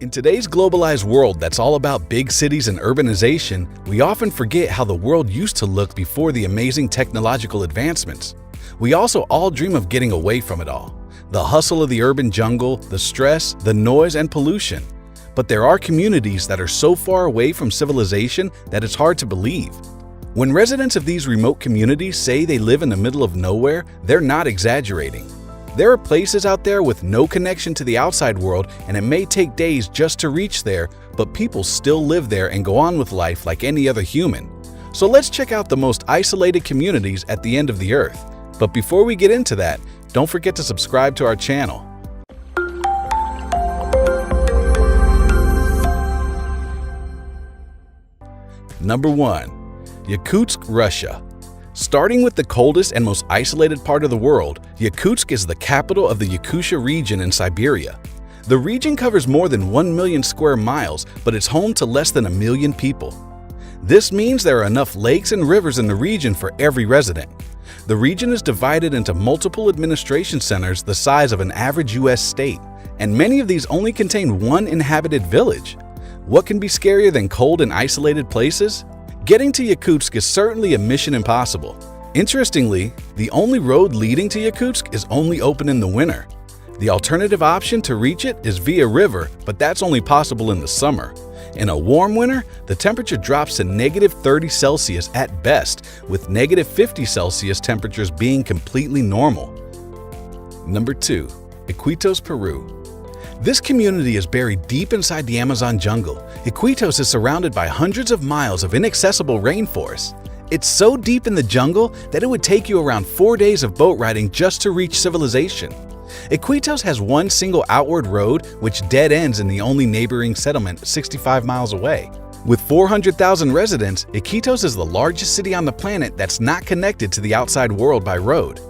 In today's globalized world that's all about big cities and urbanization, we often forget how the world used to look before the amazing technological advancements. We also all dream of getting away from it all. The hustle of the urban jungle, the stress, the noise and pollution. But there are communities that are so far away from civilization that it's hard to believe. When residents of these remote communities say they live in the middle of nowhere, they're not exaggerating. There are places out there with no connection to the outside world, and it may take days just to reach there, but people still live there and go on with life like any other human. So let's check out the most isolated communities at the end of the earth. But before we get into that, don't forget to subscribe to our channel. Number 1. Yakutsk, Russia. Starting with the coldest and most isolated part of the world, Yakutsk is the capital of the Yakutia region in Siberia. The region covers more than 1 million square miles, but it's home to less than 1 million people. This means there are enough lakes and rivers in the region for every resident. The region is divided into multiple administration centers the size of an average U.S. state, and many of these only contain one inhabited village. What can be scarier than cold and isolated places? Getting to Yakutsk is certainly a mission impossible. Interestingly, the only road leading to Yakutsk is only open in the winter. The alternative option to reach it is via river, but that's only possible in the summer. In a warm winter, the temperature drops to -30 Celsius at best, with -50 Celsius temperatures being completely normal. Number 2. Iquitos, Peru. This community is buried deep inside the Amazon jungle. Iquitos is surrounded by hundreds of miles of inaccessible rainforest. It's so deep in the jungle that it would take you around 4 days of boat riding just to reach civilization. Iquitos has one single outward road which dead ends in the only neighboring settlement 65 miles away. With 400,000 residents, Iquitos is the largest city on the planet that's not connected to the outside world by road.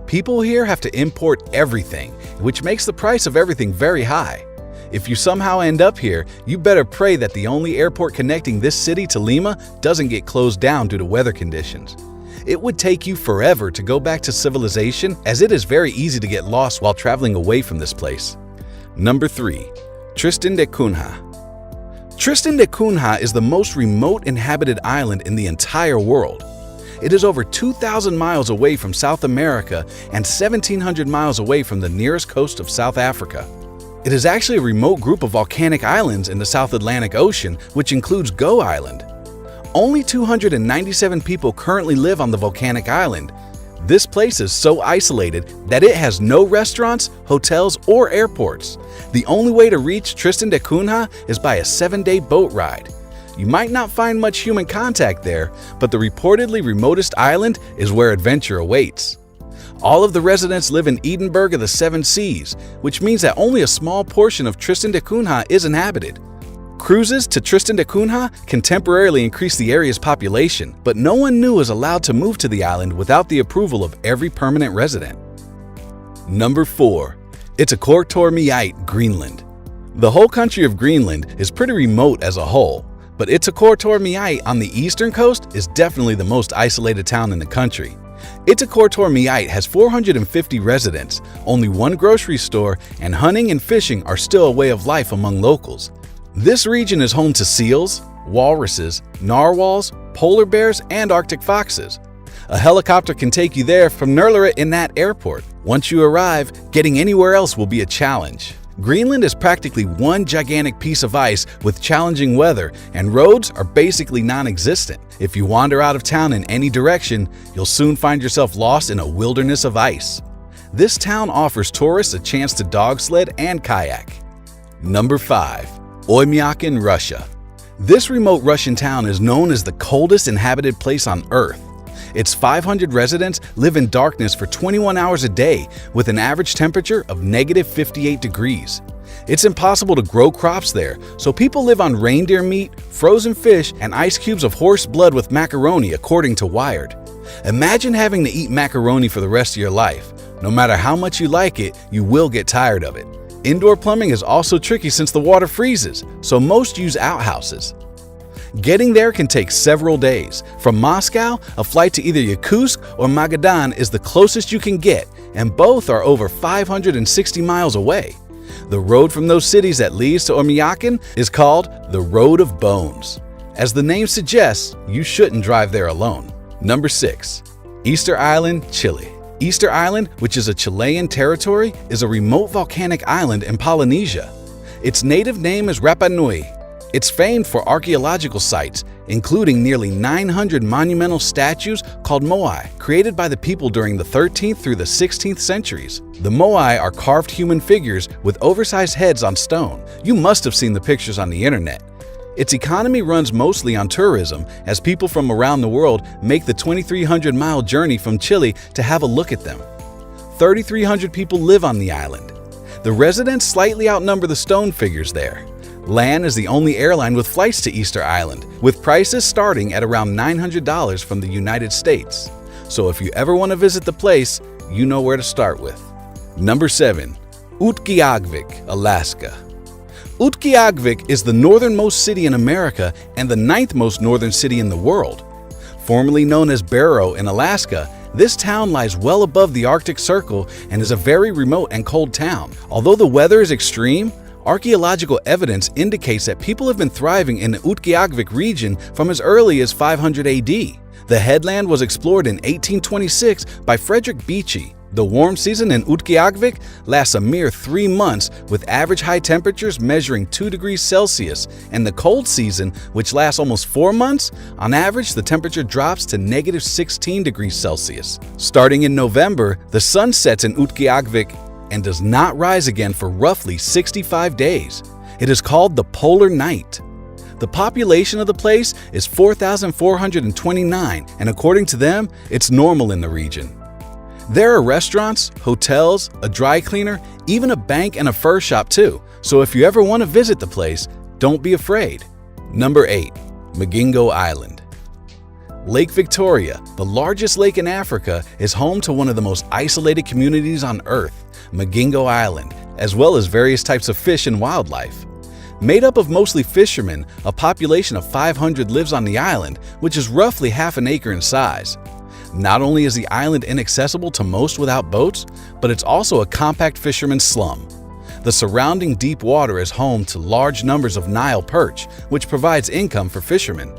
People here have to import everything, which makes the price of everything very high. If you somehow end up here, you better pray that the only airport connecting this city to Lima doesn't get closed down due to weather conditions. It would take you forever to go back to civilization, as it is very easy to get lost while traveling away from this place. Number 3. Tristan da Cunha. Tristan da Cunha is the most remote inhabited island in the entire world. It is over 2,000 miles away from South America and 1,700 miles away from the nearest coast of South Africa. It is actually a remote group of volcanic islands in the South Atlantic Ocean, which includes Go Island. Only 297 people currently live on the volcanic island. This place is so isolated that it has no restaurants, hotels, or airports. The only way to reach Tristan da Cunha is by a 7-day boat ride. You might not find much human contact there, but the reportedly remotest island is where adventure awaits. All of the residents live in Edinburgh of the Seven Seas, which means that only a small portion of Tristan da Cunha is inhabited. Cruises to Tristan da Cunha can temporarily increase the area's population, but no one new is allowed to move to the island without the approval of every permanent resident. Number 4. Itaqortoormiit, Greenland. The whole country of Greenland is pretty remote as a whole, but Itaqortoormiit on the eastern coast is definitely the most isolated town in the country. Itaqortoormiit has 450 residents, only one grocery store, and hunting and fishing are still a way of life among locals. This region is home to seals, walruses, narwhals, polar bears, and Arctic foxes. A helicopter can take you there from Nurleret in that airport. Once you arrive, getting anywhere else will be a challenge. Greenland is practically one gigantic piece of ice with challenging weather, and roads are basically non-existent. If you wander out of town in any direction, you'll soon find yourself lost in a wilderness of ice. This town offers tourists a chance to dog sled and kayak. Number 5. Oymyakon, Russia. This remote Russian town is known as the coldest inhabited place on Earth. Its 500 residents live in darkness for 21 hours a day with an average temperature of -58 degrees. It's impossible to grow crops there, so people live on reindeer meat, frozen fish, and ice cubes of horse blood with macaroni, according to Wired. Imagine having to eat macaroni for the rest of your life. No matter how much you like it, you will get tired of it. Indoor plumbing is also tricky since the water freezes, so most use outhouses. Getting there can take several days. From Moscow, a flight to either Yakutsk or Magadan is the closest you can get, and both are over 560 miles away. The road from those cities that leads to Omiaken is called the Road of Bones. As the name suggests, you shouldn't drive there alone. Number 6. Easter Island, Chile. Easter Island, which is a Chilean territory, is a remote volcanic island in Polynesia. Its native name is Rapa Nui. It's famed for archaeological sites, including nearly 900 monumental statues called moai, created by the people during the 13th through the 16th centuries. The moai are carved human figures with oversized heads on stone. You must have seen the pictures on the internet. Its economy runs mostly on tourism, as people from around the world make the 2,300-mile journey from Chile to have a look at them. 3,300 people live on the island. The residents slightly outnumber the stone figures there. LAN is the only airline with flights to Easter Island, with prices starting at around $900 from the United States. So if you ever want to visit the place, you know where to start with. Number 7. Utqiagvik, Alaska. Utqiagvik is the northernmost city in America and the 9th most northern city in the world. Formerly known as Barrow in Alaska, this town lies well above the Arctic Circle and is a very remote and cold town. Although the weather is extreme, archaeological evidence indicates that people have been thriving in the Utqiagvik region from as early as 500 AD. The headland was explored in 1826 by Frederick Beechey. The warm season in Utqiagvik lasts a mere 3 months, with average high temperatures measuring 2 degrees Celsius, and the cold season, which lasts almost 4 months, on average the temperature drops to negative 16 degrees Celsius. Starting in November, the sun sets in Utqiagvik and does not rise again for roughly 65 days. It is called the Polar Night. The population of the place is 4,429, and according to them, it's normal in the region. There are restaurants, hotels, a dry cleaner, even a bank and a fur shop too, so if you ever want to visit the place, don't be afraid. Number 8. Magingo Island. Lake Victoria, the largest lake in Africa, is home to one of the most isolated communities on Earth, Magingo Island, as well as various types of fish and wildlife. Made up of mostly fishermen, a population of 500 lives on the island, which is roughly half an acre in size. Not only is the island inaccessible to most without boats, but it's also a compact fisherman's slum. The surrounding deep water is home to large numbers of Nile perch, which provides income for fishermen.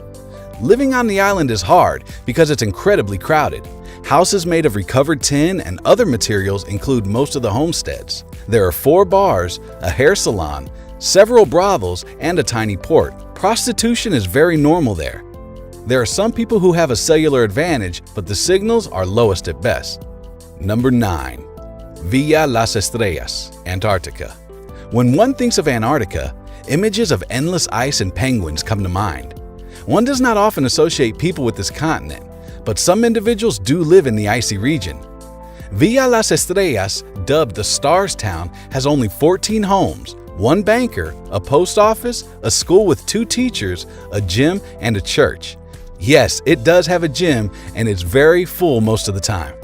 Living on the island is hard because it's incredibly crowded. Houses made of recovered tin and other materials include most of the homesteads. There are 4 bars, a hair salon, several brothels, and a tiny port. Prostitution is very normal there. There are some people who have a cellular advantage, but the signals are lowest at best. Number 9. Villa Las Estrellas, Antarctica. When one thinks of Antarctica, images of endless ice and penguins come to mind. One does not often associate people with this continent, but some individuals do live in the icy region. Villa Las Estrellas, dubbed the Stars Town, has only 14 homes, 1 banker, a post office, a school with 2 teachers, a gym, and a church. Yes, it does have a gym, and it's very full most of the time.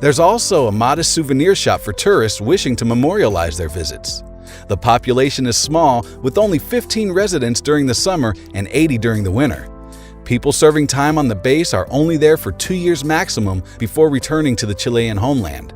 There's also a modest souvenir shop for tourists wishing to memorialize their visits. The population is small, with only 15 residents during the summer and 80 during the winter. People serving time on the base are only there for 2 years maximum before returning to the Chilean homeland.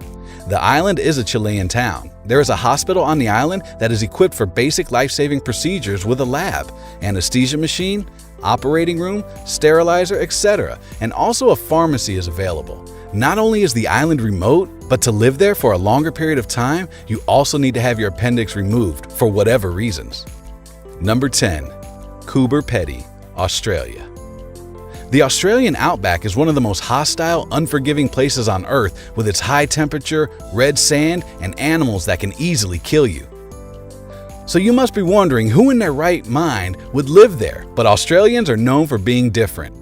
The island is a Chilean town. There is a hospital on the island that is equipped for basic life-saving procedures with a lab, anesthesia machine, operating room, sterilizer, etc., and also a pharmacy is available. Not only is the island remote, but to live there for a longer period of time, you also need to have your appendix removed for whatever reasons. Number 10. Coober Pedy, Australia. The Australian outback is one of the most hostile, unforgiving places on Earth, with its high temperature, red sand, and animals that can easily kill you. So you must be wondering who in their right mind would live there, but Australians are known for being different.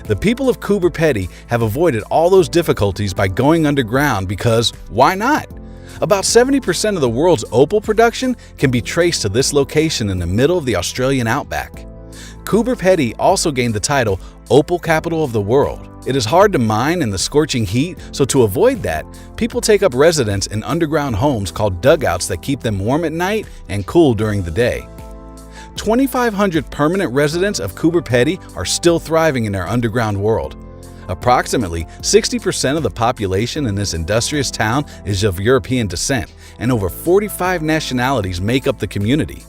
The people of Coober Pedy have avoided all those difficulties by going underground because why not? About 70% of the world's opal production can be traced to this location in the middle of the Australian outback. Coober Pedy also gained the title Opal Capital of the World. It is hard to mine in the scorching heat, so to avoid that, people take up residence in underground homes called dugouts that keep them warm at night and cool during the day. 2,500 permanent residents of Coober Pedy are still thriving in their underground world. Approximately 60% of the population in this industrious town is of European descent, and over 45 nationalities make up the community.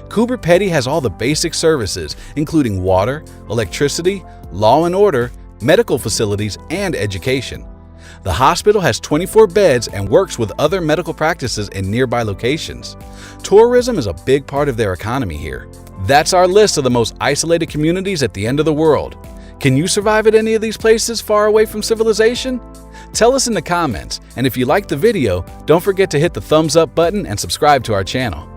Coober Pedy has all the basic services, including water, electricity, law and order, medical facilities, and education. The hospital has 24 beds and works with other medical practices in nearby locations. Tourism is a big part of their economy here. That's our list of the most isolated communities at the end of the world. Can you survive at any of these places far away from civilization? Tell us in the comments, and if you liked the video, don't forget to hit the thumbs up button and subscribe to our channel.